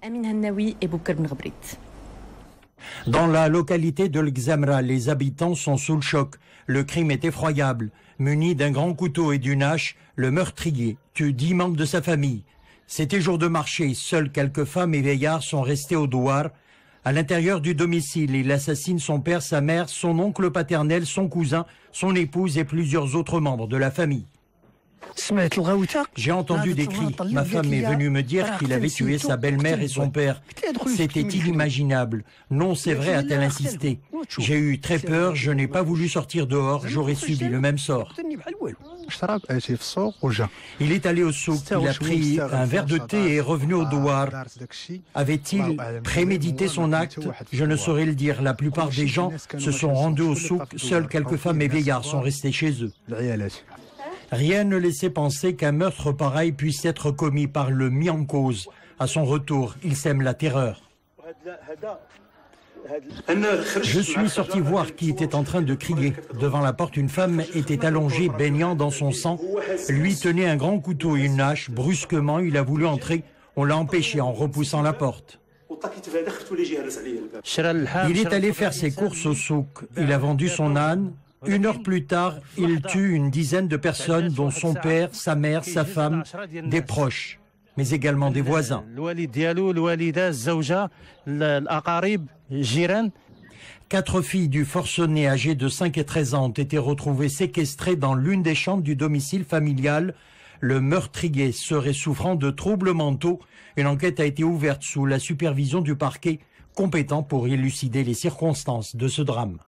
Amin Hannaoui et Boukar Ben Gabrit. Dans la localité de l'Xamra, les habitants sont sous le choc. Le crime est effroyable. Muni d'un grand couteau et d'une hache, le meurtrier tue 10 membres de sa famille. C'était jour de marché. Seules quelques femmes et vieillards sont restés au douar. À l'intérieur du domicile, il assassine son père, sa mère, son oncle paternel, son cousin, son épouse et plusieurs autres membres de la famille. J'ai entendu des cris. Ma femme est venue me dire qu'il avait tué sa belle-mère et son père. C'était inimaginable. Non, c'est vrai, a-t-elle insisté. J'ai eu très peur, je n'ai pas voulu sortir dehors, j'aurais subi le même sort. Il est allé au souk, il a pris un verre de thé et est revenu au douar. Avait-il prémédité son acte? Je ne saurais le dire. La plupart des gens se sont rendus au souk, seuls quelques femmes et vieillards sont restés chez eux. Rien ne laissait penser qu'un meurtre pareil puisse être commis par le mis en cause. À son retour, il sème la terreur. Je suis sorti voir qui était en train de crier. Devant la porte, une femme était allongée, baignant dans son sang. Lui tenait un grand couteau et une hache. Brusquement, il a voulu entrer. On l'a empêché en repoussant la porte. Il est allé faire ses courses au souk. Il a vendu son âne. 1 heure plus tard, il tue une dizaine de personnes, dont son père, sa mère, sa femme, des proches, mais également des voisins. 4 filles du forcené âgées de 5 et 13 ans ont été retrouvées séquestrées dans l'une des chambres du domicile familial. Le meurtrier serait souffrant de troubles mentaux. Une enquête a été ouverte sous la supervision du parquet, compétent pour élucider les circonstances de ce drame.